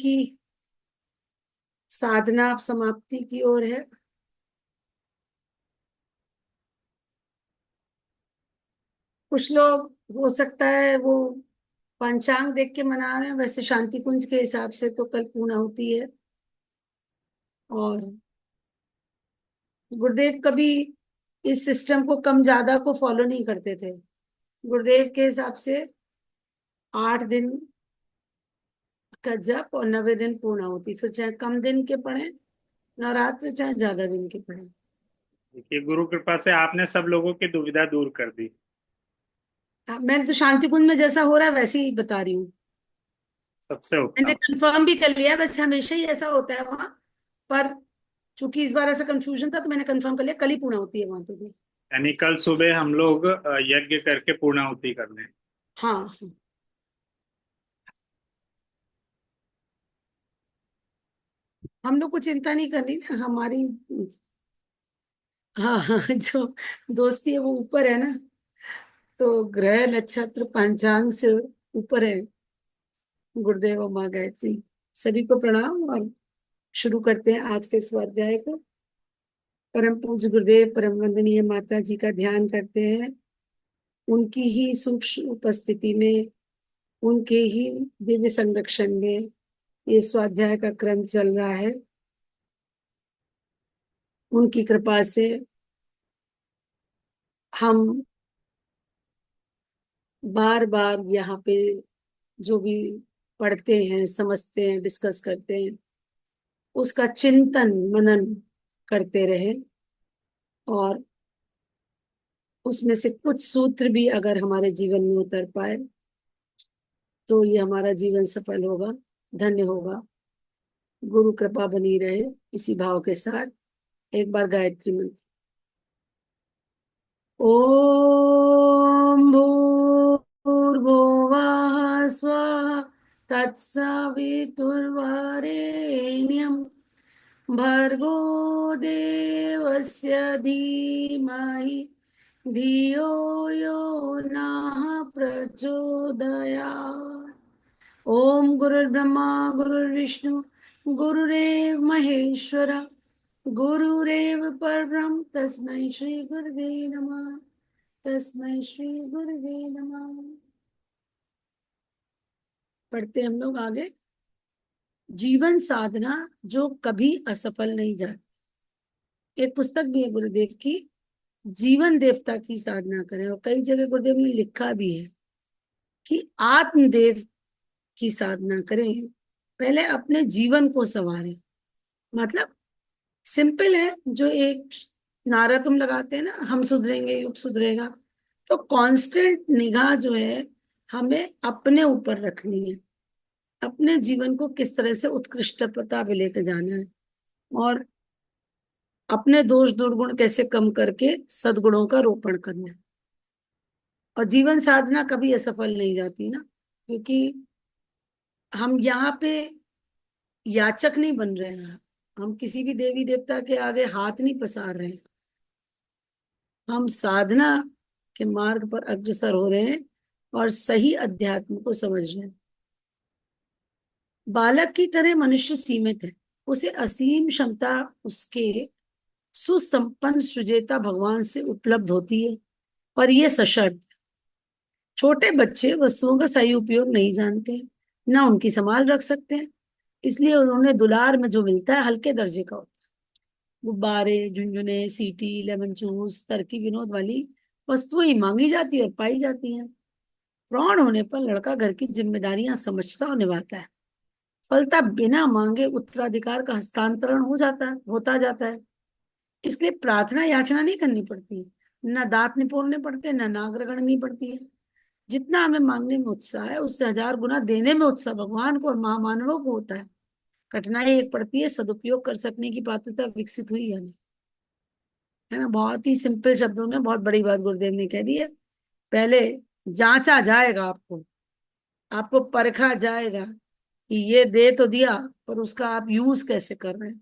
की साधना अब समाप्ति की ओर है। कुछ लोग हो सकता है वो पंचांग देख के मना रहे हैं, वैसे शांति कुंज के हिसाब से तो कल पूर्णाहुति है। और गुरुदेव कभी इस सिस्टम को कम ज्यादा को फॉलो नहीं करते थे। गुरुदेव के हिसाब से 8 दिन का जप और 9वें दिन पूर्णाहुति, फिर चाहे कम दिन के पढ़े नवरात्र, चाहे ज्यादा दिन के पढ़े। देखिए, गुरु कृपा से आपने सब लोगों की दुविधा दूर कर दी। मैंने तो शांति कुंज में जैसा हो रहा है वैसे ही बता रही हूँ। सबसे मैंने उत्तम। कंफर्म भी कर लिया, वैसे हमेशा ही ऐसा होता है वहां पर। चूंकि इस बार ऐसा कंफ्यूजन था तो मैंने कंफर्म कर लिया, कल ही पूर्ण होती है वहां पे भी। यानी कल सुबह हम लोग यज्ञ करके पूर्णाहुति कर लें। हाँ हाँ। हम लोग को चिंता नहीं करनी ना हमारी। हाँ हाँ, जो दोस्ती है वो ऊपर है ना, तो ग्रह नक्षत्र पंचांग से ऊपर है। गुरुदेव और माँ गायत्री, सभी को प्रणाम। और शुरू करते हैं आज के स्वाध्याय को। परम पूज्य गुरुदेव परम वंदनीय माता जी का ध्यान करते हैं। उनकी ही सूक्ष्म उपस्थिति में, उनके ही दिव्य संरक्षण में ये स्वाध्याय का क्रम चल रहा है। उनकी कृपा से हम बार बार यहाँ पे जो भी पढ़ते हैं, समझते हैं, डिस्कस करते हैं, उसका चिंतन मनन करते रहे। और उसमें से कुछ सूत्र भी अगर हमारे जीवन में उतर पाए तो ये हमारा जीवन सफल होगा, धन्य होगा। गुरु कृपा बनी रहे, इसी भाव के साथ एक बार गायत्री मंत्र। ओम भूर्भुवः स्वः तत्सवितुर्वरेण्यं भर्गो देवस्य धीमहि धियो यो नः प्रचोदयात्। ओम गुरुर्ब्रह्मा गुरुर्विष्णु गुरुरेव महेश्वर गुरुरेव परब्रह्म तस्मै श्री गुरुवे नमः। तस्मै श्री गुरुवे नमः। पढ़ते हम लोग आगे। जीवन साधना जो कभी असफल नहीं जाती। एक पुस्तक भी है गुरुदेव की, जीवन देवता की साधना करें। और कई जगह गुरुदेव ने लिखा भी है कि आत्मदेव की साधना करें, पहले अपने जीवन को संवारें। मतलब सिंपल है, जो एक नारा तुम लगाते हैं ना, हम सुधरेंगे युग सुधरेगा। तो कांस्टेंट निगाह जो है हमें अपने ऊपर रखनी है, अपने जीवन को किस तरह से उत्कृष्टता पे लेकर जाना है, और अपने दोष दुर्गुण कैसे कम करके सद्गुणों का रोपण करना है। और जीवन साधना कभी असफल नहीं जाती ना, क्योंकि हम यहाँ पे याचक नहीं बन रहे हैं। हम किसी भी देवी देवता के आगे हाथ नहीं पसार रहे हैं। हम साधना के मार्ग पर अग्रसर हो रहे हैं और सही अध्यात्म को समझ रहे हैं। बालक की तरह मनुष्य सीमित है, उसे असीम क्षमता उसके सुसंपन्न सृजेता भगवान से उपलब्ध होती है, पर यह सशर्त। छोटे बच्चे वस्तुओं का सही उपयोग नहीं जानते, ना उनकी संभाल रख सकते हैं। इसलिए उन्होंने दुलार में जो मिलता है हल्के दर्जे का होता है। गुब्बारे, झुनझुने, सीटी, लेमन जूस, तरकी विनोद वाली वस्तुएं ही मांगी जाती है और पाई जाती हैं। प्रौढ़ होने पर लड़का घर की जिम्मेदारियां समझता और निभाता है। फलता बिना मांगे उत्तराधिकार का हस्तांतरण होता जाता है। इसलिए प्रार्थना याचना नहीं करनी पड़ती, ना दांत निपोड़ने पड़ते, ना नाक रगड़नी पड़ती है। जितना हमें मांगने में उत्साह है, उससे 1000 गुना देने में उत्साह भगवान को और महामानवों को होता है। कठिनाई एक पड़ती है, सदुपयोग कर सकने की पात्रता विकसित हुई या नहीं। है ना, बहुत ही सिंपल शब्दों में बहुत बड़ी बात गुरुदेव ने कह दी है। पहले जांचा जाएगा आपको, आपको परखा जाएगा कि ये दे तो दिया, पर उसका आप यूज कैसे कर रहे हैं।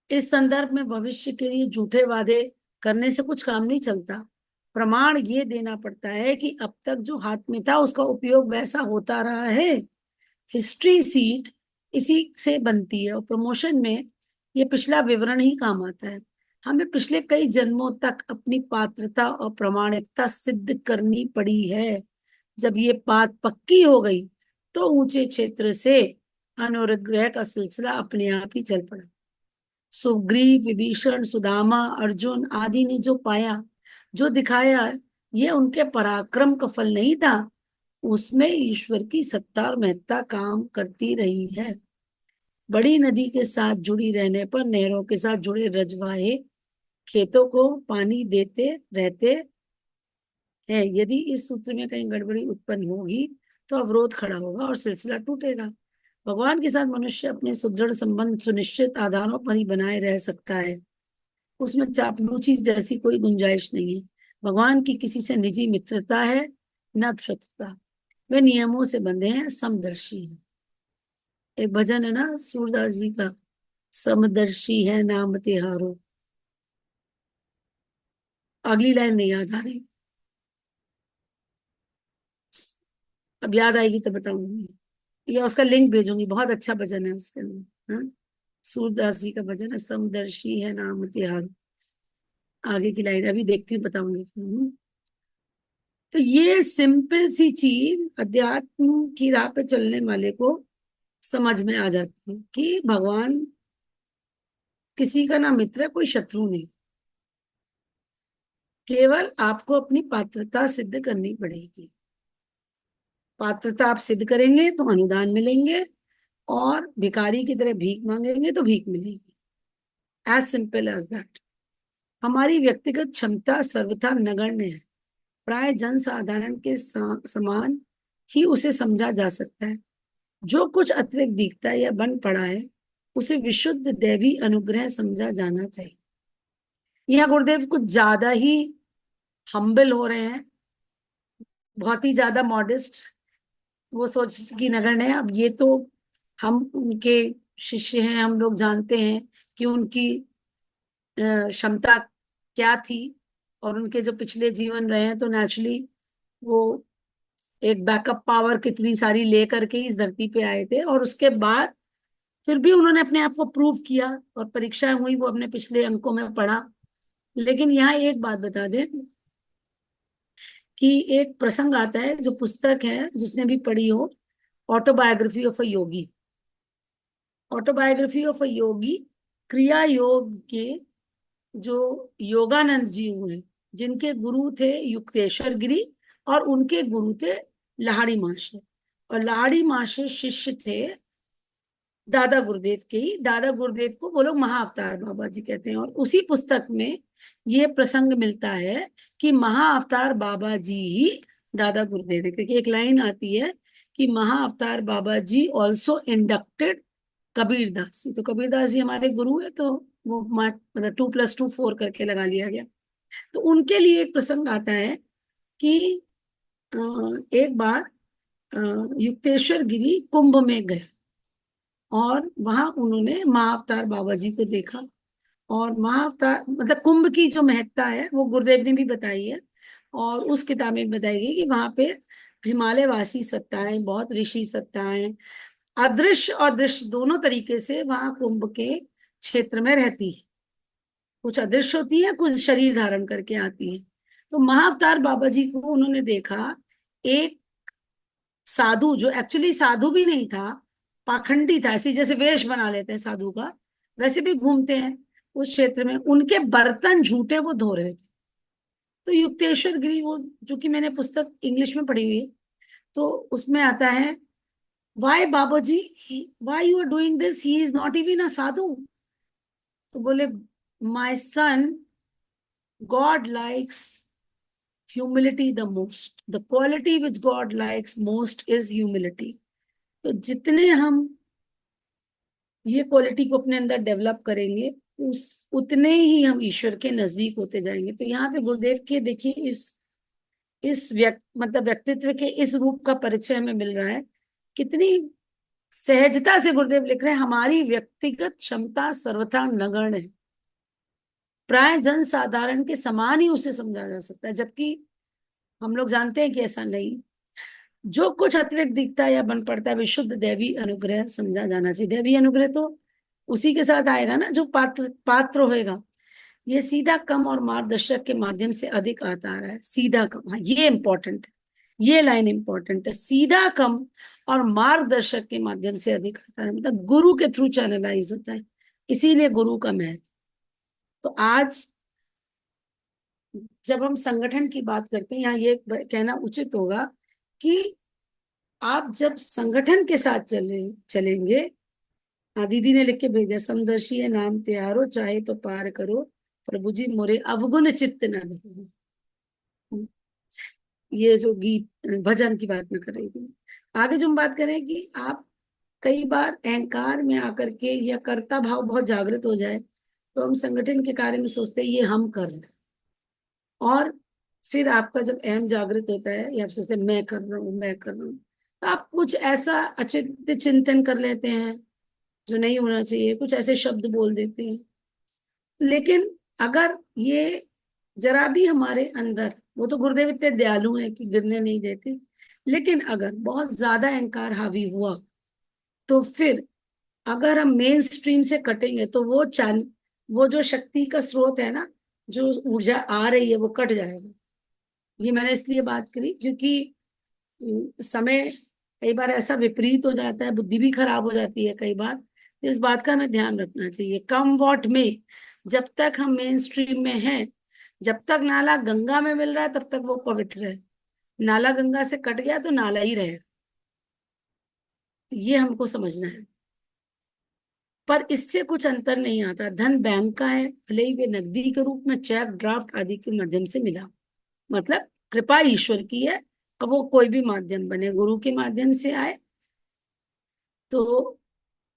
इस संदर्भ में भविष्य के लिए झूठे वादे करने से कुछ काम नहीं चलता। प्रमाण ये देना पड़ता है कि अब तक जो हाथ में था उसका उपयोग वैसा होता रहा है हिस्ट्री सीट इसी से बनती है, और प्रमोशन में ये पिछला विवरण ही काम आता है। हमें पिछले कई जन्मों तक अपनी पात्रता और प्रामाणिकता सिद्ध करनी पड़ी है। जब ये बात पक्की हो गई तो ऊंचे क्षेत्र से अनुग्रह का सिलसिला अपने आप ही चल पड़ा। सुग्रीव, विभीषण, सुदामा, अर्जुन आदि ने जो पाया, जो दिखाया, ये उनके पराक्रम का फल नहीं था, उसमें ईश्वर की सत्ता और महत्ता काम करती रही है। बड़ी नदी के साथ जुड़ी रहने पर नहरों के साथ जुड़े रजवाहे खेतों को पानी देते रहते हैं। यदि इस सूत्र में कहीं गड़बड़ी उत्पन्न होगी तो अवरोध खड़ा होगा और सिलसिला टूटेगा। भगवान के साथ मनुष्य अपने सुदृढ़ संबंध सुनिश्चित आधारों पर ही बनाए रह सकता है। उसमें चापलूसी जैसी कोई गुंजाइश नहीं है। भगवान की किसी से निजी मित्रता है, न शत्रुता। वे नियमों से बंधे हैं, समदर्शी हैं। एक भजन है ना सूरदास जी का, समदर्शी है नाम तिहारो। अगली लाइन नहीं याद आ रही, अब याद आएगी तो बताऊंगी, या उसका लिंक भेजूंगी। बहुत अच्छा भजन है उसके अंदर। हाँ, सूरदास जी का भजन है, समदर्शी है नाम तिहारो। आगे की लाइन अभी देखती हूँ, बताऊंगी। तो ये सिंपल सी चीज अध्यात्म की राह पे चलने वाले को समझ में आ जाती है कि भगवान किसी का ना मित्र है, कोई शत्रु नहीं। केवल आपको अपनी पात्रता सिद्ध करनी पड़ेगी। पात्रता आप सिद्ध करेंगे तो अनुदान मिलेंगे, और भिखारी की तरह भीख मांगेंगे तो भीख मिलेगी। As simple as that. हमारी व्यक्तिगत क्षमता सर्वथा नगण्य है। प्राय जन साधारण के समान ही उसे समझा जा सकता है। जो कुछ अतिरिक्त दिखता है या बन पड़ा है, उसे विशुद्ध दैवी अनुग्रह समझा जाना चाहिए। यहाँ गुरुदेव कुछ ज्यादा ही हम्बल हो रहे हैं, बहुत ही ज्यादा मॉडेस्ट। वो सोच की नगण्य है। अब ये तो हम उनके शिष्य हैं, हम लोग जानते हैं कि उनकी क्षमता क्या थी, और उनके जो पिछले जीवन रहे हैं, तो नेचुरली वो एक बैकअप पावर कितनी सारी लेकर के इस धरती पे आए थे। और उसके बाद फिर भी उन्होंने अपने आप को प्रूव किया, और परीक्षाएं हुई, वो अपने पिछले अंकों में पढ़ा। लेकिन यहाँ एक बात बता दें कि एक प्रसंग आता है, जो पुस्तक है जिसने भी पढ़ी हो, autobiography of a Yogi. Autobiography of a Yogi Kriya Yoga के जो योगानंद जी हुए, जिनके गुरु थे युक्तेश्वर गिरी, और उनके गुरु थे लाहिड़ी मास्टर। और लाहिड़ी मास्टर शिष्य थे दादा गुरुदेव के ही। दादा गुरुदेव को वो लोग महाअवतार बाबा जी कहते हैं। और उसी पुस्तक में ये प्रसंग मिलता है कि महाअवतार बाबा जी ही दादा गुरुदेव है, क्योंकि एक लाइन आती है कि महाअवतार बाबा जी ऑल्सो इंडक्टेड कबीरदास जी। तो कबीरदास जी हमारे गुरु है, तो वो मतलब 2+2 4 करके लगा लिया गया। तो उनके लिए एक प्रसंग आता है कि अ, एक बार युक्तेश्वर गिरी कुंभ में गए, और वहां उन्होंने महाअवतार बाबा जी को देखा। और महाअवतार मतलब कुंभ की जो महत्ता है वो गुरुदेव ने भी बताई है, और उस किताब में बताई गई कि वहां पे हिमालय वासी सत्ताएं, बहुत ऋषि सत्ताएं, अदृश्य और दृश्य दोनों तरीके से वहां कुंभ के क्षेत्र में रहती है। कुछ अदृश्य होती है, कुछ शरीर धारण करके आती है। तो महाअवतार बाबा जी को उन्होंने देखा। एक साधु, जो एक्चुअली साधु भी नहीं था, पाखंडी था, ऐसे जैसे वेश बना लेते हैं साधु का, वैसे भी घूमते हैं उस क्षेत्र में, उनके बर्तन झूठे वो धो रहे थे। तो युक्तेश्वर गिरी, वो जो कि मैंने पुस्तक इंग्लिश में पढ़ी हुई है, तो उसमें आता है, why baba ji, why you are doing this, he is not even a sadhu. तो बोले, my son, God likes humility the most, the quality which God likes most is humility. तो जितने हम ये क्वालिटी को अपने अंदर डेवलप करेंगे, उस उतने ही हम ईश्वर के नजदीक होते जाएंगे। तो यहाँ पे गुरुदेव के देखिए इस मतलब व्यक्तित्व के इस रूप का परिचय हमें मिल रहा है। कितनी सहजता से गुरुदेव लिख रहे हैं, हमारी व्यक्तिगत क्षमता सर्वथा नगण्य है। प्राय जन साधारण के समान ही उसे समझा जा सकता है, जबकि हम लोग जानते हैं कि ऐसा नहीं। जो कुछ अतिरिक्त दिखता है या बन पड़ता है विशुद्ध दैवी अनुग्रह समझा जाना चाहिए। दैवी अनुग्रह तो उसी के साथ आएगा ना जो पात्र पात्र होएगा। ये सीधा कम और मार्गदर्शक के माध्यम से अधिक आता आ रहा है। सीधा कम, हाँ ये इंपॉर्टेंट है, ये लाइन इंपॉर्टेंट है। सीधा कम और मार्गदर्शक के माध्यम से अधिक आता है, मतलब गुरु के थ्रू चैनलाइज होता है, इसीलिए गुरु का महत्व। तो आज जब हम संगठन की बात करते हैं, यहाँ ये कहना उचित होगा कि आप जब संगठन के साथ चलेंगे। हाँ, दीदी ने लिख के भेजा, समदर्शी है नाम त्यारो, चाहे तो पार करो, प्रभु जी मोरे अवगुण चित्त न धरो। ये जो गीत भजन की बात में कर रही थी। आगे जो हम बात करें कि आप कई बार अहंकार में आकर के या कर्ता भाव बहुत जागृत हो जाए, तो हम संगठन के कार्य में सोचते हैं ये हम कर रहे हैं। और फिर आपका जब अहम जागृत होता है या आप सोचते हैं मैं कर रहा हूँ, मैं कर रहा हूँ, तो आप कुछ ऐसा अचिंत चिंतन कर लेते हैं जो नहीं होना चाहिए, कुछ ऐसे शब्द बोल देते हैं। लेकिन अगर ये जरा भी हमारे अंदर, वो तो गुरुदेव इतने दयालु हैं कि गिरने नहीं देते, लेकिन अगर बहुत ज्यादा अहंकार हावी हुआ, तो फिर अगर हम मेन स्ट्रीम से कटेंगे तो वो जो शक्ति का स्रोत है ना, जो ऊर्जा आ रही है वो कट जाएगा। ये मैंने इसलिए बात करी क्योंकि समय कई बार ऐसा विपरीत हो जाता है, बुद्धि भी खराब हो जाती है कई बार, तो इस बात का हमें ध्यान रखना चाहिए। कम वॉट में जब तक हम मेन स्ट्रीम में हैं, जब तक नाला गंगा में मिल रहा है तब तक वो पवित्र है। नाला गंगा से कट गया तो नाला ही रहेगा। ये हमको समझना है। पर इससे कुछ अंतर नहीं आता। धन बैंक का है, भले ही वे नकदी के रूप में चेक ड्राफ्ट आदि के माध्यम से मिला, मतलब कृपा ईश्वर की है। अब वो कोई भी माध्यम बने, गुरु के माध्यम से आए, तो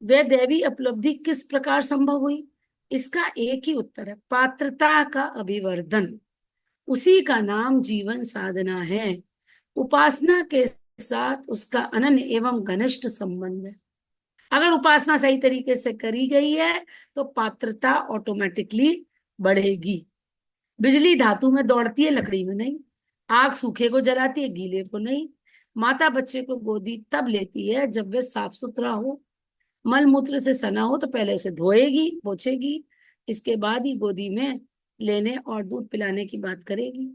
वह दैवी उपलब्धि किस प्रकार संभव हुई? इसका एक ही उत्तर है, पात्रता का अभिवर्धन। उसी का नाम जीवन साधना है। उपासना के साथ उसका अनन्य एवं घनिष्ठ संबंध है। अगर उपासना सही तरीके से करी गई है तो पात्रता ऑटोमेटिकली बढ़ेगी। बिजली धातु में दौड़ती है, लकड़ी में नहीं। आग सूखे को जलाती है, गीले को नहीं। माता बच्चे को गोदी तब लेती है जब वे साफ सुथरा हो। मल मूत्र से सना हो तो पहले उसे धोएगी, पोछेगी, इसके बाद ही गोदी में लेने और दूध पिलाने की बात करेगी।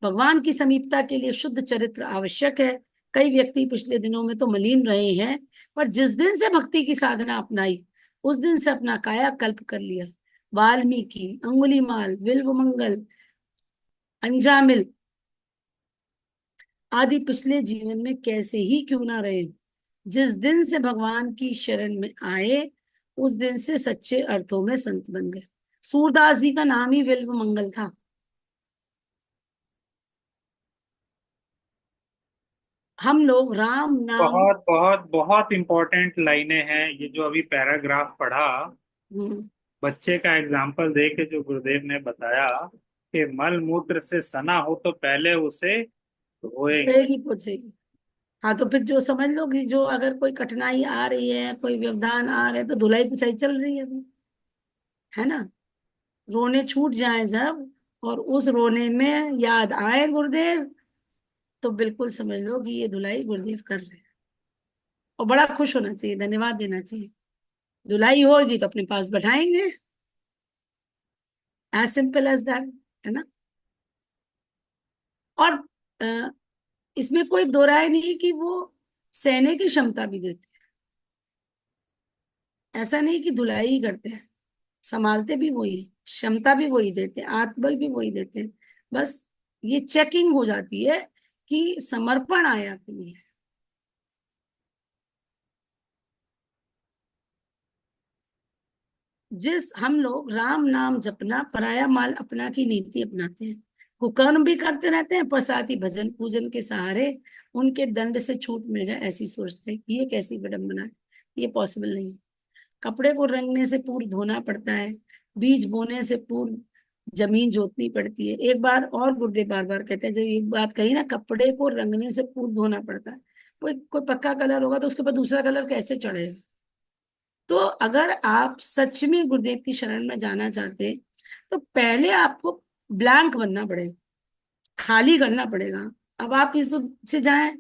भगवान की समीपता के लिए शुद्ध चरित्र आवश्यक है। कई व्यक्ति पिछले दिनों में तो मलिन रहे हैं, पर जिस दिन से भक्ति की साधना अपनाई, उस दिन से अपना कायाकल्प कर लिया। वाल्मीकि, अंगुलीमाल, बिल्वमंगल, अंजामिल आदि पिछले जीवन में कैसे ही क्यों ना रहे, जिस दिन से भगवान की शरण में आए, उस दिन से सच्चे अर्थों में संत बन गए। सूरदास जी का नाम ही बिल्व मंगल था। हम लोग राम नाम। बहुत बहुत बहुत इंपॉर्टेंट लाइनें हैं ये जो अभी पैराग्राफ पढ़ा। हम्म, बच्चे का एग्जाम्पल दे के जो गुरुदेव ने बताया कि मल मूत्र से सना हो तो पहले उसे धोएंगे। धोएगी पोछेगी। हाँ, तो फिर जो समझ लो कि जो अगर कोई कठिनाई आ रही है, कोई व्यवधान आ रहे, तो धुलाई पुछाई चल रही है अभी, है ना। रोने छूट जाए जब, और उस रोने में याद आए गुरुदेव, तो बिल्कुल समझ लो कि ये धुलाई गुरुदेव कर रहे हैं। और बड़ा खुश होना चाहिए, धन्यवाद देना चाहिए। धुलाई होगी तो अपने पास बैठाएंगे, एज सिंपल एज दैट, है ना। और अ, इसमें कोई दो राय नहीं कि वो सहने की क्षमता भी देते हैं। ऐसा नहीं कि धुलाई ही करते हैं, संभालते भी वही है, क्षमता भी वही देते हैं, आत्मबल भी वही देते हैं। बस ये चेकिंग हो जाती है कि समर्पण आया कि नहीं है। जिस हम लोग राम नाम जपना पराया माल अपना की नीति अपनाते हैं, कुकर्म भी करते रहते हैं, पर साथ ही भजन पूजन के सहारे उनके दंड से छूट मिल जाए ऐसी सोचते हैं। ये कैसी विडंबना है, ये पॉसिबल नहीं है। कपड़े को रंगने से पूर्व धोना पड़ता है, बीज बोने से पूर्व जमीन जोतनी पड़ती है। एक बार और गुरुदेव बार बार कहते हैं, जब ये बात कही ना, कपड़े को रंगने से पूर्व धोना पड़ता है। कोई कोई पक्का कलर होगा तो उसके ऊपर दूसरा कलर कैसे चढ़ेगा। तो अगर आप सच में गुरुदेव की शरण में जाना चाहते हैं, तो पहले आपको ब्लैंक बनना पड़ेगा, खाली करना पड़ेगा। अब आप इस से जाएं,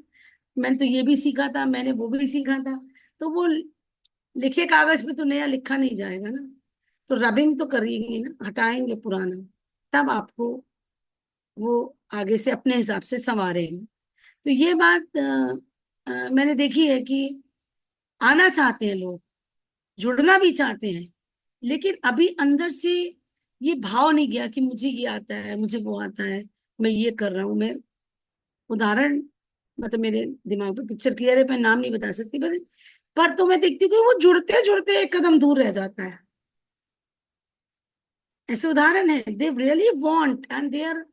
मैंने तो ये भी सीखा था, मैंने वो भी सीखा था। तो वो लिखे कागज पे तो नया लिखा नहीं जाएगा ना। तो रबिंग तो करेंगे ना, हटाएंगे पुराना, तब आपको वो आगे से अपने हिसाब से संवारेंगे। तो ये बात मैंने देखी है कि आना चाहते हैं लोग, जुड़ना भी चाहते हैं, लेकिन अभी अंदर से ये भाव नहीं गया कि मुझे ये आता है, मुझे वो आता है, मैं ये कर रहा हूं। मैं उदाहरण, मतलब मेरे दिमाग में पिक्चर क्लियर है, मैं नाम नहीं बता सकती, पर तो मैं देखती हूँ कि वो जुड़ते जुड़ते एक कदम दूर रह जाता है। ऐसे उदाहरण है, they really want and they are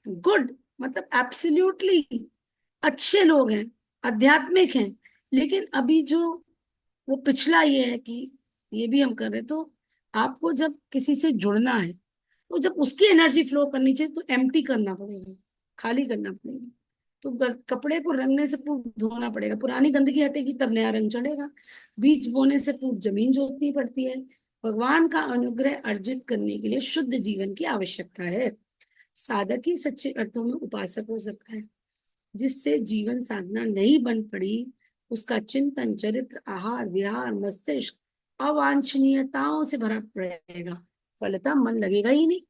good, मतलब एब्सोल्युटली अच्छे लोग हैं, आध्यात्मिक हैं, लेकिन अभी जो वो पिछला ये है कि ये भी हम कर रहे हैं। तो आपको जब किसी से जुड़ना है, तो जब उसकी एनर्जी फ्लो करनी चाहिए तो एम्प्टी करना पड़ेगा, खाली करना पड़ेगा। तो कपड़े को रंगने से पूर्व धोना पड़ेगा, पुरानी गंदगी हटेगी तब नया रंग चढ़ेगा। बीज बोने से पूर्व जमीन जोतनी पड़ती है। भगवान का अनुग्रह अर्जित करने के लिए शुद्ध जीवन की आवश्यकता है। साधक ही सच्चे अर्थों में उपासक हो सकता है। जिससे जीवन साधना नहीं बन पड़ी, उसका चिंतन, चरित्र, आहार विहार, मस्तिष्क अवांछनीयताओं से भरा पड़ेगा, फलतः मन लगेगा ही नहीं।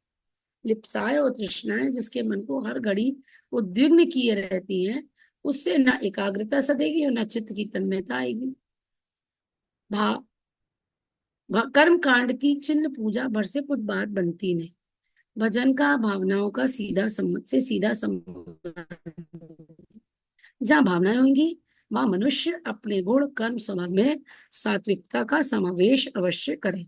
लिप्साएं और तृष्णाएं जिसके मन को हर घड़ी उद्विग्न किए रहती हैं, उससे न एकाग्रता सधेगी और न चित्त की तन्मयता आएगी। भा कर्म कांड की चिन्ह पूजा भर से कुछ बात बनती नहीं। भजन का भावनाओं का सीधा संबंध। जहाँ भावनाएं होंगी, वहां मनुष्य अपने गुण कर्म स्वभाव में सात्विकता का समावेश अवश्य करे।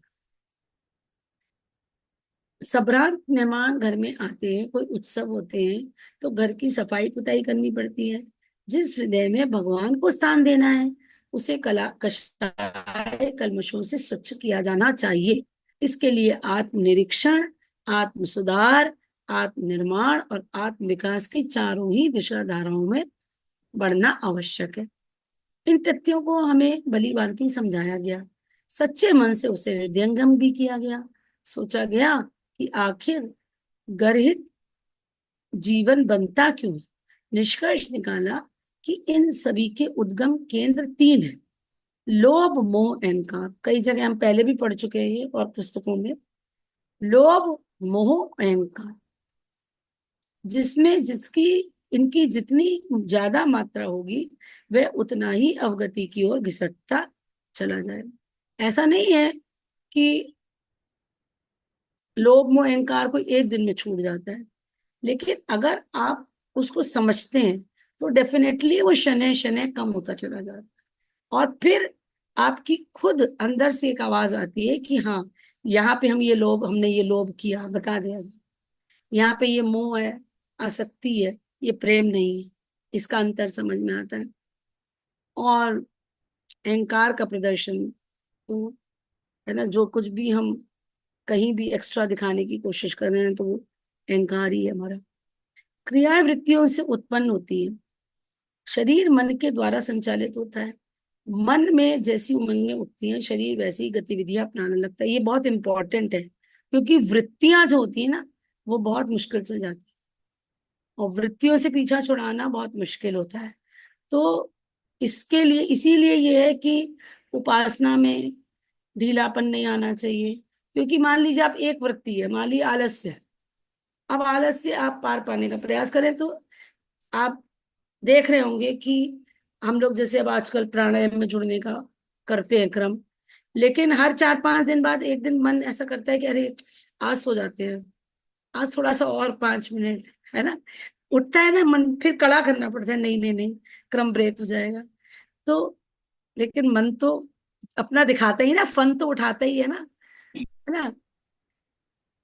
सबरात मेहमान घर में आते हैं, कोई उत्सव होते हैं, तो घर की सफाई पुताई करनी पड़ती है। जिस हृदय में भगवान को स्थान देना है, उसे कला कषाय कल्मशों से स्वच्छ किया जाना चाहिए। इसके लिए आत्मनिरीक्षण, आत्म सुधार, आत्म निर्माण और आत्म विकास की चारों ही दिशा धाराओं में बढ़ना आवश्यक है। इन तथ्यों को हमें भली भांति समझाया गया, सच्चे मन से उसे हृदयंगम भी किया गया। सोचा गया कि आखिर गर्हित जीवन बनता क्यों है। निष्कर्ष निकाला कि इन सभी के उद्गम केंद्र तीन है: लोभ मोह अहंकार। कई जगह हम पहले भी पढ़ चुके हैं ये और पुस्तकों में। लोभ मोह अहंकार, जिसमें जिसकी इनकी जितनी ज्यादा मात्रा होगी, वह उतना ही अवगति की ओर घिसटता चला जाएगा। ऐसा नहीं है कि लोभ मोह अहंकार को एक दिन में छूट जाता है, लेकिन अगर आप उसको समझते हैं तो डेफिनेटली वो शनै शनै कम होता चला जाता है। और फिर आपकी खुद अंदर से एक आवाज आती है कि हाँ, यहाँ पे हमने ये लोभ किया, बता दिया। यहाँ पे ये मोह है, आसक्ति है, ये प्रेम नहीं है। इसका अंतर समझ में आता है। और अहंकार का प्रदर्शन तो है ना, जो कुछ भी हम कहीं भी एक्स्ट्रा दिखाने की कोशिश कर रहे हैं, तो वो अहंकार ही है हमारा। क्रियाएं वृत्तियों से उत्पन्न होती है। शरीर मन के द्वारा संचालित होता है। मन में जैसी उमंगें उठती हैं, शरीर वैसी ही गतिविधियां अपनाने लगता है। ये बहुत इंपॉर्टेंट है, क्योंकि वृत्तियां जो होती है ना, वो बहुत मुश्किल से जाती है, और वृत्तियों से पीछा छुड़ाना बहुत मुश्किल होता है। तो इसके लिए, इसीलिए ये है कि उपासना में ढीलापन नहीं आना चाहिए। क्योंकि मान लीजिए आप एक वृत्ति है, मान लीजिए आलस्य, अब आलस्य आप पार पाने का प्रयास करें, तो आप देख रहे होंगे कि हम लोग जैसे अब आजकल प्राणायाम में जुड़ने का करते हैं क्रम, लेकिन हर 4-5 दिन बाद एक दिन मन ऐसा करता है कि अरे आज सो जाते हैं, आज थोड़ा सा और 5 मिनट, है ना, उठता है ना मन, फिर कड़ा करना पड़ता है, नहीं नहीं नहीं, क्रम ब्रेक हो जाएगा। तो लेकिन मन तो अपना दिखाता ही ना, फन तो उठाता ही है ना।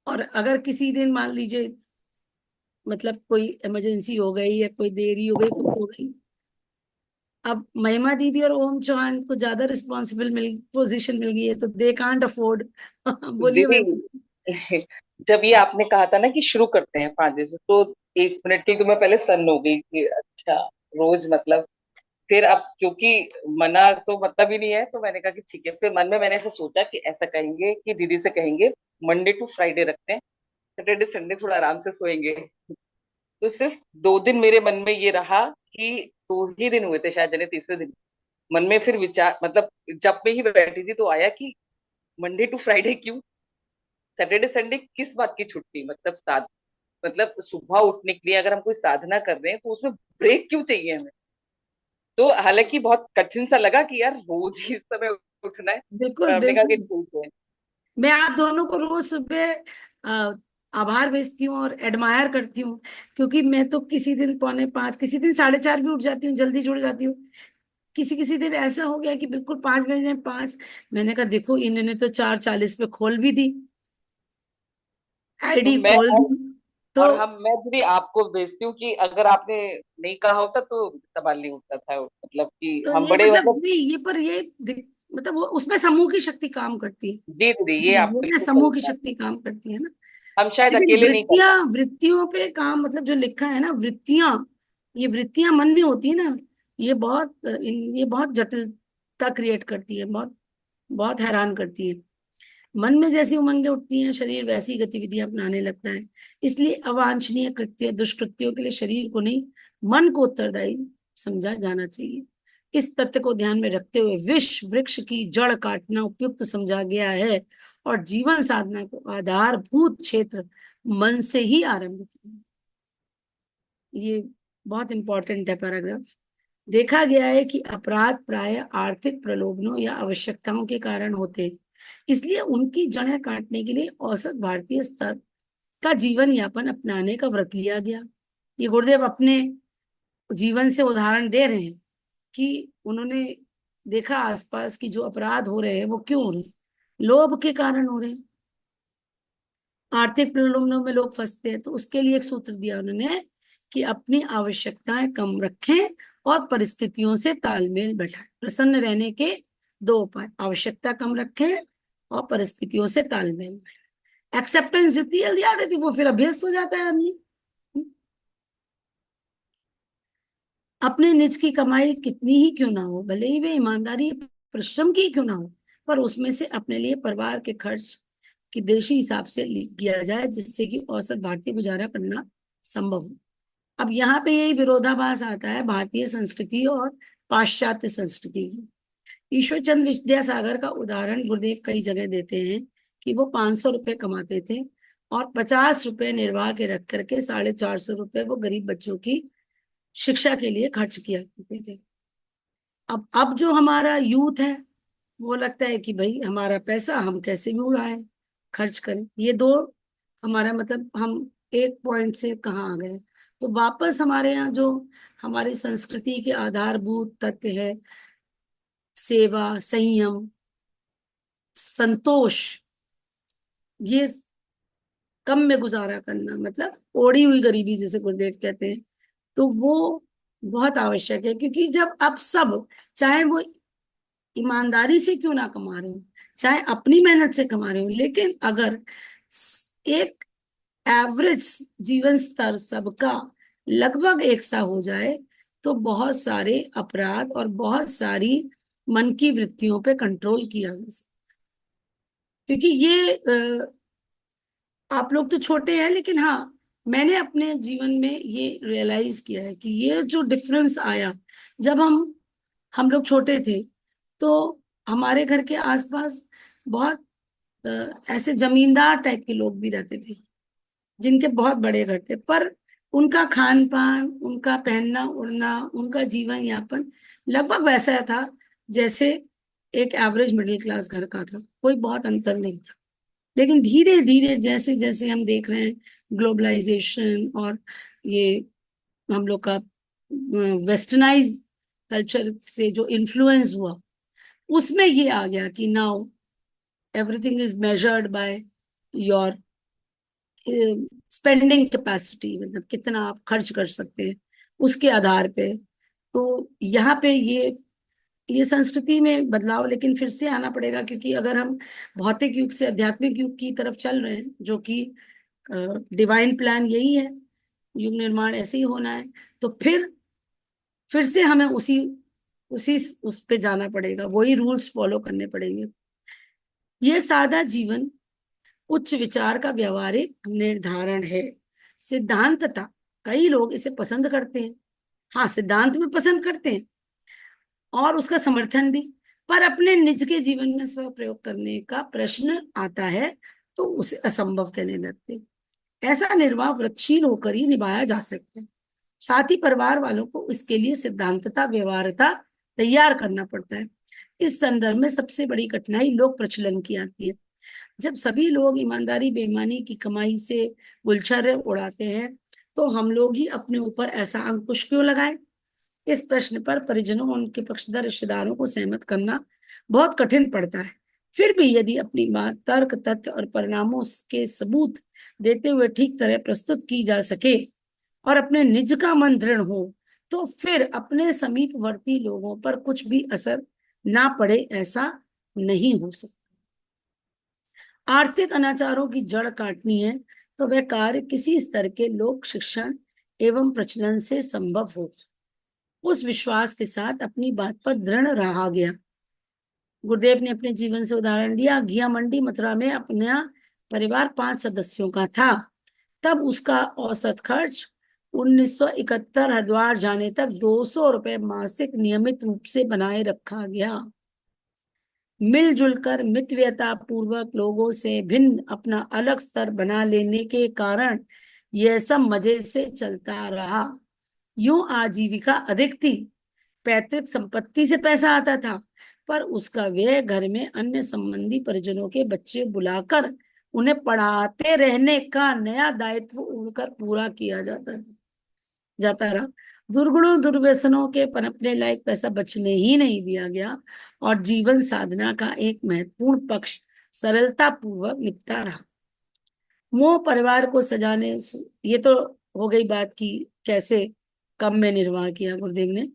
और अगर किसी दिन मान लीजिए, मतलब कोई इमरजेंसी हो गई या कोई देरी हो गई, कुछ हो गई, अब महिमा दीदी और ओम चौहान को ज्यादा रिस्पॉन्सिबल पोजीशन मिल गई है, तो दे कांट अफोर्ड। बोलिए दीदी, महिमा। जब ये आपने कहा था ना कि शुरू करते हैं 5 बजे से, तो 1 मिनट के लिए तो मैं पहले सन्न हो गई कि अच्छा, रोज मतलब। फिर अब क्योंकि मना तो मतलब ही नहीं है, तो मैंने कहा कि ठीक है। फिर मन में मैंने ऐसा सोचा कि ऐसा कहेंगे कि दीदी से कहेंगे मंडे टू फ्राइडे रखते हैं, सैटरडे संडे थोड़ा आराम से सोएंगे। तो सिर्फ 2 दिन मेरे मन में ये रहा कि 2 ही दिन हुए थे शायद, यानी तीसरे दिन मन में फिर विचार, मतलब जब में ही बैठी थी तो आया कि मंडे टू फ्राइडे क्यों, सैटरडे संडे किस बात की छुट्टी, मतलब मतलब सुबह उठने के लिए अगर हम कोई साधना कर रहे हैं तो उसमें ब्रेक क्यों चाहिए हमें। तो हालांकि बहुत कठिन सा लगा कि यार रोज ही इस समय उठना है, पर बिल्कुल हमने कहा कि बिल्कुल। ठीक है। मैं आप दोनों को रोज सुबह आभार भेजती हूँ और एडमायर करती हूँ, क्योंकि मैं तो किसी दिन 4:45, किसी दिन 4:30 भी उठ जाती हूँ, जल्दी जुड़ जाती हूँ। किसी किसी दिन ऐसा हो गया कि बिल्कुल 5 बजे 5। मैंने कहा देखो इन्होंने तो 4:40 पे खोल भी दी, तो आईडी खोल दी। तो मैं भी आपको भेजती हूँ कि अगर आपने नहीं कहा होता तो सवाल नहीं उठता था, मतलब कि तो हम ये बड़े मतलब मतलब। नहीं, ये पर ये मतलब वो उसमें समूह की शक्ति काम करती है। जी दीदी, ये आप ये बिल्कुल सही समूह की कहा। शक्ति काम करती है ना। हम शायद लेकिन अकेले नहीं कर वृत्तियां, पाते। वृत्तियों पे काम, मतलब जो लिखा है ना वृत्तियां, ये वृत्तियां मन में होती है ना, ये बहुत जटिलता क्रिएट करती है, बहुत बहुत हैरान करती है। मन में जैसी उमंगें उठती हैं, शरीर वैसी गतिविधियां अपनाने लगता है। इसलिए अवांछनीय कृत्य, दुष्कृत्यों के लिए शरीर को नहीं, मन को उत्तरदायी समझा जाना चाहिए। इस तथ्य को ध्यान में रखते हुए विष वृक्ष की जड़ काटना उपयुक्त समझा गया है, और जीवन साधना को आधारभूत क्षेत्र मन से ही आरंभ किया। ये बहुत इंपॉर्टेंट है पैराग्राफ। देखा गया है कि अपराध प्राय आर्थिक प्रलोभनों या आवश्यकताओं के कारण होते हैं, इसलिए उनकी जड़ें काटने के लिए औसत भारतीय स्तर का जीवन यापन अपनाने का व्रत लिया गया। ये गुरुदेव अपने जीवन से उदाहरण दे रहे हैं कि उन्होंने देखा आसपास की जो अपराध हो रहे हैं वो क्यों हो रहे हैं, लोभ के कारण हो रहे हैं, आर्थिक प्रलोभनों में लोग फंसते हैं। तो उसके लिए एक सूत्र दिया उन्होंने कि अपनी आवश्यकताएं कम रखें और परिस्थितियों से तालमेल बैठाएं। प्रसन्न रहने के 2 उपाय: आवश्यकता कम रखें और परिस्थितियों से तालमेल बैठाएं। एक्सेप्टेंस जितनी जल्दी आ रही थी वो फिर अभ्यस्त हो जाता है आदमी। अपने निज की कमाई कितनी ही क्यों ना हो, भले ही वे ईमानदारी परिश्रम की क्यों ना हो, पर उसमें से अपने लिए परिवार के खर्च की देशी हिसाब से किया जाए, जिससे कि औसत भारतीय गुजारा करना संभव हो। अब यहाँ पे यही विरोधाभास आता है भारतीय संस्कृति और पाश्चात्य संस्कृति की। ईश्वर चंद्र विद्यासागर का उदाहरण गुरुदेव कई जगह देते हैं कि वो 500 रुपए कमाते थे और 50 रुपए निर्वाह के रख करके 450 रुपए वो गरीब बच्चों की शिक्षा के लिए खर्च किया करते थे। अब जो हमारा यूथ है वो लगता है कि भाई हमारा पैसा हम कैसे भी उड़ाएं, खर्च करें। ये दो हमारा मतलब हम एक पॉइंट से कहाँ आ गए। तो वापस हमारे यहाँ जो हमारी संस्कृति के आधारभूत तत्व है, सेवा, संयम, संतोष, ये कम में गुजारा करना, मतलब ओढ़ी हुई गरीबी जिसे गुरुदेव कहते हैं, तो वो बहुत आवश्यक है। क्योंकि जब अब सब, चाहे वो ईमानदारी से क्यों ना कमा रहे हो, चाहे अपनी मेहनत से कमा रहे हो, लेकिन अगर एक एवरेज जीवन स्तर सबका लगभग एक सा हो जाए तो बहुत सारे अपराध और बहुत सारी मन की वृत्तियों पे कंट्रोल किया जा सकता। क्योंकि ये आप लोग तो छोटे हैं, लेकिन हाँ, मैंने अपने जीवन में ये रियलाइज किया है कि ये जो डिफरेंस आया जब हम लोग छोटे थे, तो हमारे घर के आसपास बहुत ऐसे जमींदार टाइप के लोग भी रहते थे, जिनके बहुत बड़े घर थे, पर उनका खान पान, उनका पहनना उड़ना, उनका जीवन यापन लगभग वैसा था जैसे एक एवरेज मिडिल क्लास घर का था, कोई बहुत अंतर नहीं था। लेकिन धीरे धीरे जैसे जैसे हम देख रहे हैं ग्लोबलाइजेशन और ये हम लोग का वेस्टर्नाइज कल्चर से जो इन्फ्लुएंस हुआ, उसमें ये आ गया कि now everything is measured by your spending capacity, मतलब कितना आप खर्च कर सकते हैं उसके आधार पे। तो यहाँ पे ये संस्कृति में बदलाव लेकिन फिर से आना पड़ेगा, क्योंकि अगर हम भौतिक युग से आध्यात्मिक युग की तरफ चल रहे हैं, जो कि डिवाइन प्लान यही है, युग निर्माण ऐसे ही होना है, तो फिर से हमें उसी उसी उस पे जाना पड़ेगा, वही रूल्स फॉलो करने पड़ेंगे। ये सादा जीवन उच्च विचार का व्यवहारिक निर्धारण है। सिद्धांतता कई लोग इसे पसंद करते हैं, हाँ, सिद्धांत भी पसंद करते हैं और उसका समर्थन भी, पर अपने निज के जीवन में स्व प्रयोग करने का प्रश्न आता है तो उसे असंभव कहने लगते हैं। ऐसा निर्वाह व्रतशील होकर ही निभाया जा सकता है। साथ ही परिवार वालों को इसके लिए सिद्धांतता व्यवहारता तैयार करना पड़ता है। इस संदर्भ में सबसे बड़ी कठिनाई लोक प्रचलन की आती है। जब सभी लोग ईमानदारी बेईमानी की कमाई से गुलछर्रे उड़ाते हैं तो हम लोग ही अपने ऊपर ऐसा अंकुश क्यों लगाएं? इस प्रश्न पर परिजनों और उनके पक्षधर रिश्तेदारों को सहमत करना बहुत कठिन पड़ता है। फिर भी यदि अपनी बात तर्क तथ्य और परिणामों के सबूत देते हुए ठीक तरह प्रस्तुत की जा सके और अपने निज का मन दृढ़ हो तो फिर अपने समीपवर्ती लोगों पर कुछ भी असर ना पड़े ऐसा नहीं हो सकता। आर्थिक अनाचारों की जड़ काटनी है तो वह कार्य किसी स्तर के लोक शिक्षण एवं प्रचलन से संभव हो। उस विश्वास के साथ अपनी बात पर दृढ़ रहा गया। गुरुदेव ने अपने जीवन से उदाहरण दिया। घिया मंडी मथुरा में अपना परिवार 5 सदस्यों का था। तब उसका औसत खर्च 1971 हरिद्वार जाने तक 200 रुपए मासिक नियमित रूप से बनाए रखा गया। मिलजुल कर मितव्यता पूर्वक लोगों से भिन्न अपना अलग स्तर बना लेने के कारण यह सब मजे से चलता रहा। यूं आजीविका अधिक थी। पैतृक संपत्ति से पैसा आता था पर उसका व्यय घर में अन्य संबंधी परिजनों के बच्चे बुलाकर उन्हें पढ़ाते रहने का नया दायित्व उड़कर पूरा किया जाता रहा। दुर्गुणों दुर्व्यसनों के पनपने लायक पैसा बचने ही नहीं दिया गया और जीवन साधना का एक महत्वपूर्ण पक्ष सरलता पूर्वक निपटा रहा। मोह परिवार को सजाने, ये तो हो गई बात की कैसे कम में निर्वाह किया गुरुदेव ने।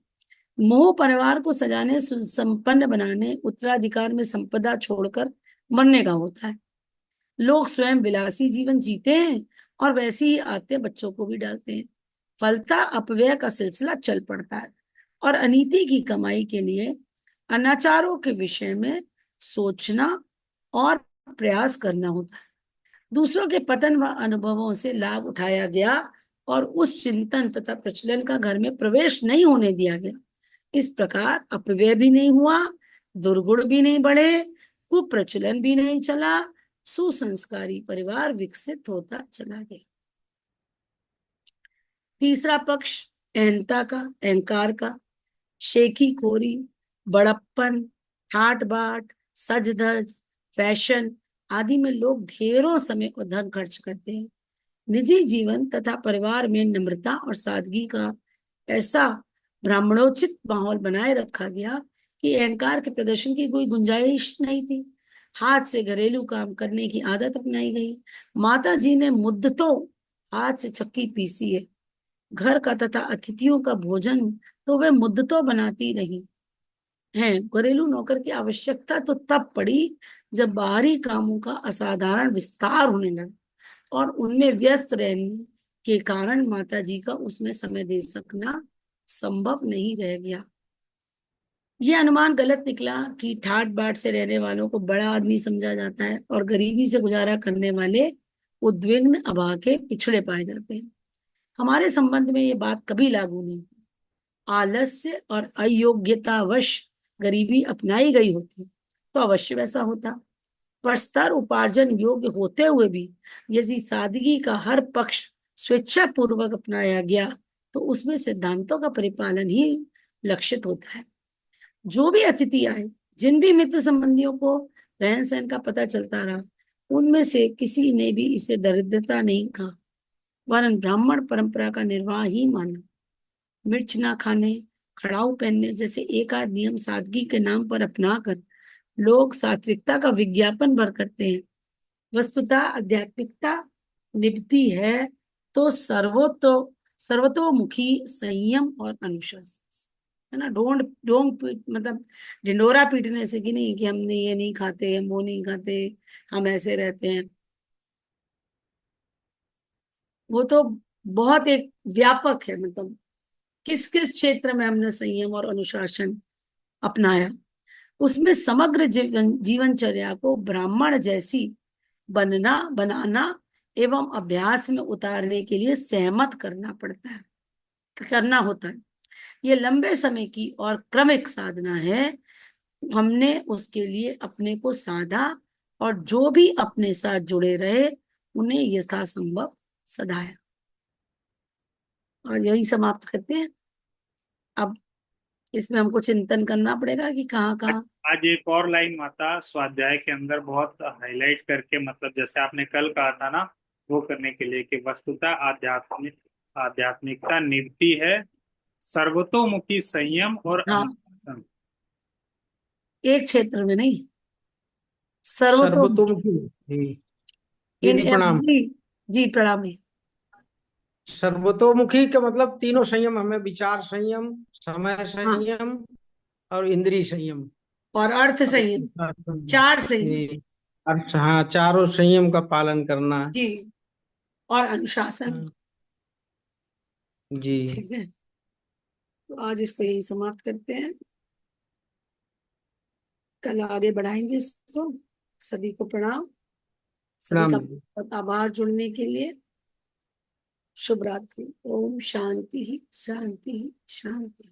मोह परिवार को सजाने, संपन्न बनाने, उत्तराधिकार में संपदा छोड़कर मरने का होता है। लोग स्वयं विलासी जीवन जीते हैं और वैसे ही आते बच्चों को भी डालते हैं। फलता अपव्यय का सिलसिला चल पड़ता है और अनीति की कमाई के लिए अनाचारों के विषय में सोचना और प्रयास करना होता है। दूसरों के पतन व अनुभवों से लाभ उठाया गया और उस चिंतन तथा प्रचलन का घर में प्रवेश नहीं होने दिया गया। इस प्रकार अपव्यय भी नहीं हुआ, दुर्गुण भी नहीं बढ़े, कुप्रचलन भी नहीं चला, सुसंस्कारी परिवार विकसित होता चला गया। तीसरा पक्ष अहंता का, अहंकार का। शेखी खोरी, बड़प्पन, ठाट बाट, सज धज, फैशन आदि में लोग ढेरों समय और धन खर्च करते हैं। निजी जीवन तथा परिवार में नम्रता और सादगी का ऐसा ब्राह्मणोचित माहौल बनाए रखा गया कि अहंकार के प्रदर्शन की कोई गुंजाइश नहीं थी। हाथ से घरेलू काम करने की आदत अपनाई गई। माता जी ने मुद्दतों हाथ से चक्की पीसी है। घर का तथा अतिथियों का भोजन तो वे मुद्दतों बनाती रही हैं। घरेलू नौकर की आवश्यकता तो तब पड़ी जब बाहरी कामों का असाधारण विस्तार होने लगा और उनमें व्यस्त रहने के कारण माता जी का उसमें समय दे सकना संभव नहीं रह गया। यह अनुमान गलत निकला कि ठाट बाट से रहने वालों को बड़ा आदमी समझा जाता है और गरीबी से गुजारा करने वाले उद्विग्न अभागे पिछड़े पाए जाते हैं। हमारे संबंध में ये बात कभी लागू नहीं। आलस्य और अयोग्यतावश गरीबी अपनाई गई होती तो अवश्य वैसा होता, पर स्तर उपार्जन योग्य होते हुए भी यदि सादगी का हर पक्ष स्वेच्छा पूर्वक अपनाया गया तो उसमें सिद्धांतों का परिपालन ही लक्षित होता है। जो भी अतिथि आए, जिन भी मित्र संबंधियों को रहन सहन का पता चलता रहा, उनमें से किसी ने भी इसे दरिद्रता नहीं कहा वरन ब्राह्मण परंपरा का निर्वाह ही माना। मिर्च ना खाने, खड़ाऊ पहनने जैसे एकाध नियम सादगी के नाम पर अपनाकर लोग सात्विकता का विज्ञापन भर करते हैं। वस्तुतः आध्यात्मिकता निभती है तो सर्वतोमुखी संयम और अनुशासन, है ना। ढोंग मतलब ढिंडोरा पीटने से कि नहीं कि हमने ये नहीं खाते, हम वो नहीं खाते, हम ऐसे रहते हैं। वो तो बहुत एक व्यापक है, मतलब किस किस क्षेत्र में हमने संयम और अनुशासन अपनाया, उसमें समग्र जीवनचर्या को ब्राह्मण जैसी बनाना एवं अभ्यास में उतारने के लिए सहमत करना होता है। ये लंबे समय की और क्रमिक साधना है। हमने उसके लिए अपने को साधा और जो भी अपने साथ जुड़े रहे उन्हें यथासंभव सधाया। और यही समाप्त करते हैं। अब इसमें हमको चिंतन करना पड़ेगा कि कहाँ कहाँ। आज एक और लाइन माता स्वाध्याय के अंदर बहुत हाईलाइट करके, मतलब जैसे आपने कल कहा था ना, वो करने के लिए कि वस्तुतः आध्यात्मिकता निभती है सर्वतोमुखी संयम और हाँ, अनुशासन। एक क्षेत्र में नहीं, सर्वतोमुखी। सर्वतोमुखी। इन दीदी प्रणाम। एवरी। जी प्रणाम जी। सर्वतोमुखी का मतलब तीनों संयम हमें, विचार संयम, समय हाँ, संयम और इंद्रिय संयम। और अर्थ संयम, चार संयम। ये अच्छा, हाँ, चारों संयम का पालन करना। जी, और अनुशासन। हाँ, जी। ठीक है, तो आज इसको यही समाप्त करते हैं। कल आगे बढ़ाएंगे इसको। सभी को प्रणाम। सभी प्रणाम का दीदी। बहुत आभार जुड़ने के लिए। शुभ रात्रि। ओम शांति शांति शांति।